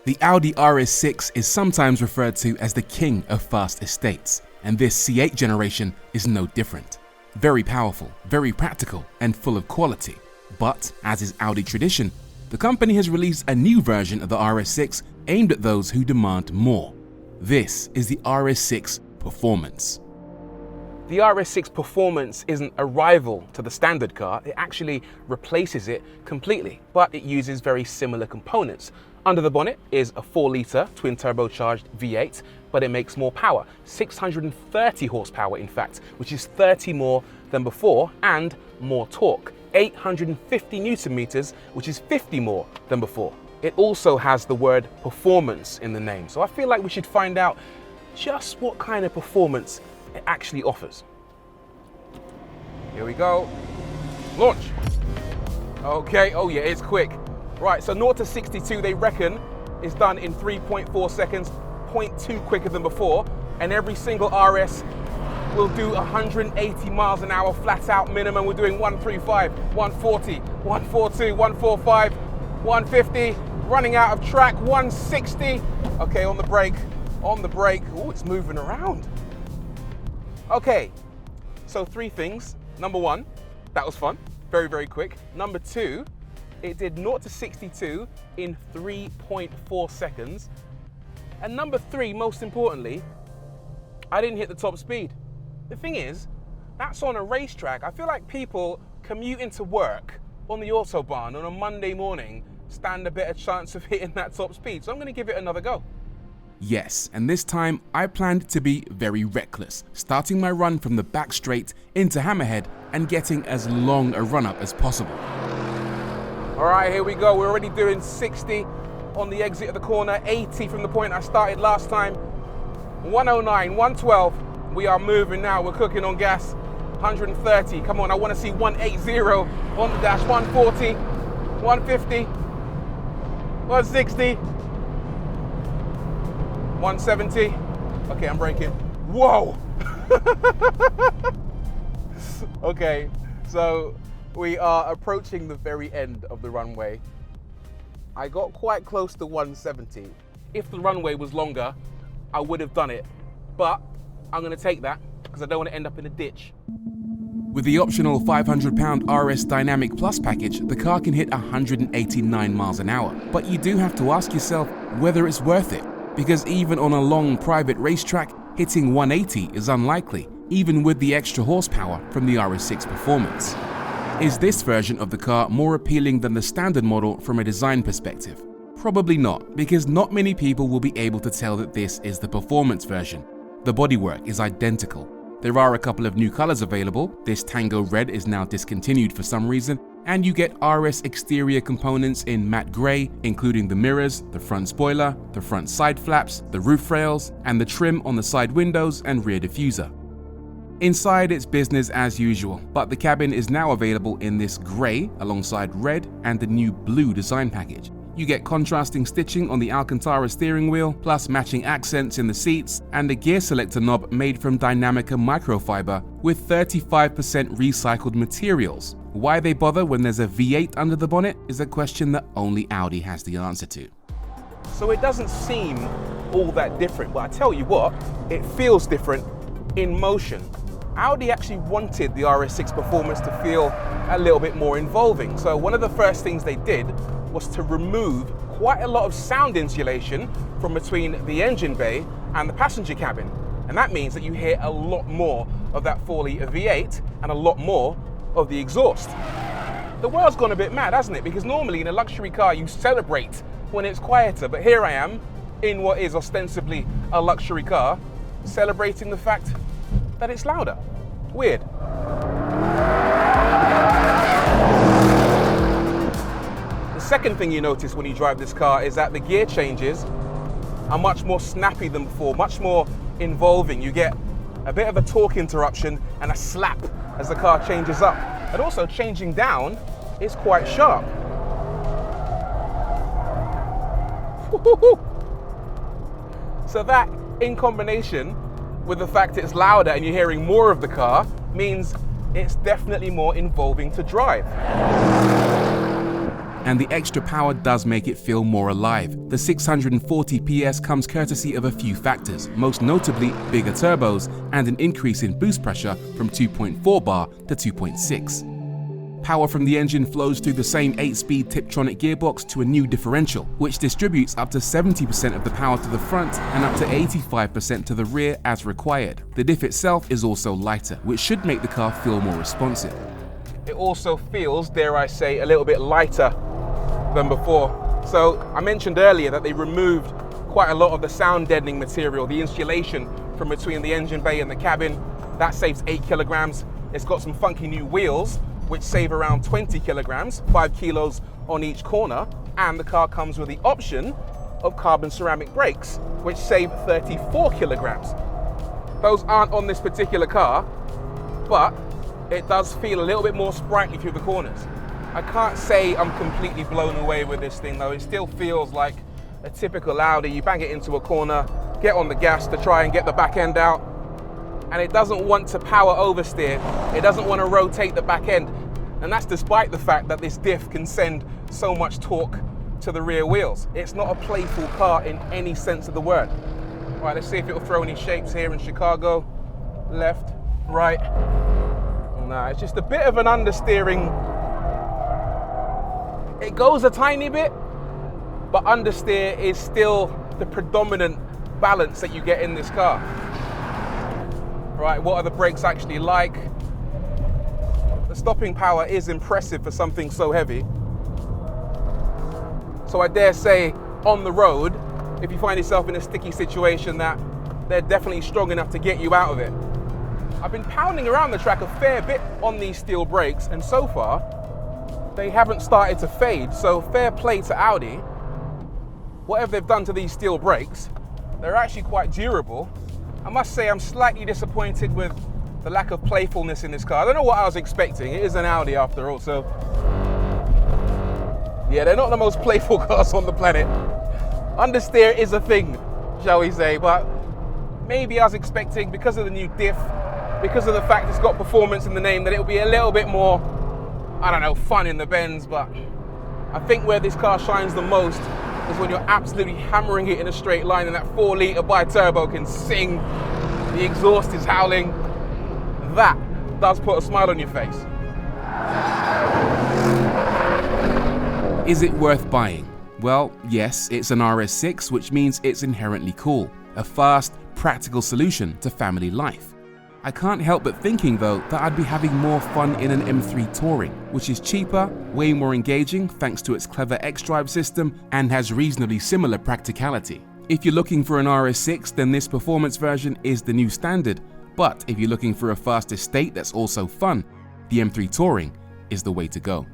The Audi RS6 is sometimes referred to as the king of fast estates, and this C8 generation is no different. Very powerful, very practical, and full of quality. But, as is Audi tradition, the company has released a new version of the RS6 aimed at those who demand more. This is the RS6 Performance. The RS6 Performance isn't a rival to the standard car, it actually replaces it completely, but it uses very similar components. Under the bonnet is a 4-litre twin turbocharged V8, but it makes more power, 630 horsepower in fact, which is 30 more than before, and more torque, 850 newton meters, which is 50 more than before. It also has the word performance in the name, so I feel like we should find out just what kind of performance it actually offers. Here we go. Launch. Okay, oh yeah, it's quick. Right, so 0 to 62 they reckon is done in 3.4 seconds, 0.2 quicker than before, and every single RS will do 180 miles an hour flat out minimum. We're doing 135, 140, 142, 145, 150, running out of track, 160. Okay, on the brake. Oh, it's moving around. Okay, so 3 things. Number 1, that was fun, very, very quick. Number 2, it did 0 to 62 in 3.4 seconds. And number 3, most importantly, I didn't hit the top speed. The thing is, that's on a racetrack. I feel like people commuting to work on the Autobahn on a Monday morning stand a better chance of hitting that top speed. So I'm gonna give it another go. Yes, and this time I planned to be very reckless, starting my run from the back straight into Hammerhead and getting as long a run up as possible. All right, here we go. We're already doing 60 on the exit of the corner, 80 from the point I started last time, 109, 112. We are moving now, we're cooking on gas, 130. Come on, I want to see 180 on the dash, 140, 150, 160, 170. Okay, I'm braking. Whoa! Okay, so we are approaching the very end of the runway. I got quite close to 170. If the runway was longer, I would have done it, but I'm gonna take that because I don't want to end up in a ditch. With the optional £500 RS Dynamic Plus package, the car can hit 189 miles an hour. But you do have to ask yourself whether it's worth it, because even on a long private racetrack, hitting 180 is unlikely, even with the extra horsepower from the RS6 Performance. Is this version of the car more appealing than the standard model from a design perspective? Probably not, because not many people will be able to tell that this is the performance version. The bodywork is identical. There are a couple of new colors available. This Tango Red is now discontinued for some reason, and you get RS exterior components in matte grey, including the mirrors, the front spoiler, the front side flaps, the roof rails, and the trim on the side windows and rear diffuser. Inside, it's business as usual, but the cabin is now available in this grey alongside red and the new blue design package. You get contrasting stitching on the Alcantara steering wheel, plus matching accents in the seats, and a gear selector knob made from Dynamica microfiber with 35% recycled materials. Why they bother when there's a V8 under the bonnet is a question that only Audi has the answer to. So it doesn't seem all that different, but I tell you what, it feels different in motion. Audi actually wanted the RS6 Performance to feel a little bit more involving. So one of the first things they did was to remove quite a lot of sound insulation from between the engine bay and the passenger cabin. And that means that you hear a lot more of that 4-litre V8 and a lot more of the exhaust. The world's gone a bit mad, hasn't it? Because normally in a luxury car you celebrate when it's quieter, but here I am in what is ostensibly a luxury car, celebrating the fact that it's louder. Weird. The second thing you notice when you drive this car is that the gear changes are much more snappy than before, much more involving. You get a bit of a torque interruption and a slap as the car changes up. And also changing down is quite sharp. So that, in combination with the fact it's louder and you're hearing more of the car, means it's definitely more involving to drive. and the extra power does make it feel more alive. The 640 PS comes courtesy of a few factors, most notably bigger turbos and an increase in boost pressure from 2.4 bar to 2.6. Power from the engine flows through the same 8-speed Tiptronic gearbox to a new differential, which distributes up to 70% of the power to the front and up to 85% to the rear as required. The diff itself is also lighter, which should make the car feel more responsive. It also feels, dare I say, a little bit lighter than before. So I mentioned earlier that they removed quite a lot of the sound deadening material, the insulation from between the engine bay and the cabin. That saves 8 kilograms. It's got some funky new wheels, which save around 20 kilograms, 5 kilos on each corner, and the car comes with the option of carbon ceramic brakes, which save 34 kilograms. Those aren't on this particular car, but it does feel a little bit more sprightly through the corners. I can't say I'm completely blown away with this thing though. It still feels like a typical Audi. You bang it into a corner, get on the gas to try and get the back end out, and it doesn't want to power oversteer. It doesn't want to rotate the back end. And that's despite the fact that this diff can send so much torque to the rear wheels. It's not a playful car in any sense of the word. All right, let's see if it'll throw any shapes here in Chicago. Left, right. Nah, it's just a bit of an understeering. It goes a tiny bit, but understeer is still the predominant balance that you get in this car. Right, what are the brakes actually like? The stopping power is impressive for something so heavy. So I dare say, on the road, if you find yourself in a sticky situation, that they're definitely strong enough to get you out of it. I've been pounding around the track a fair bit on these steel brakes, and so far, they haven't started to fade. So fair play to Audi. Whatever they've done to these steel brakes, they're actually quite durable. I must say I'm slightly disappointed with the lack of playfulness in this car. I don't know what I was expecting. It is an Audi after all, so yeah, they're not the most playful cars on the planet. Understeer is a thing, shall we say, but maybe I was expecting, because of the new diff, because of the fact it's got performance in the name, that it'll be a little bit more, I don't know, fun in the bends. But I think where this car shines the most is when you're absolutely hammering it in a straight line and that 4-litre bi-turbo can sing, the exhaust is howling. That does put a smile on your face. Is it worth buying? Well, yes, it's an RS6, which means it's inherently cool. A fast, practical solution to family life. I can't help but thinking though that I'd be having more fun in an M3 Touring, which is cheaper, way more engaging thanks to its clever X-Drive system, and has reasonably similar practicality. If you're looking for an RS6, then this performance version is the new standard, but if you're looking for a fast estate that's also fun, the M3 Touring is the way to go.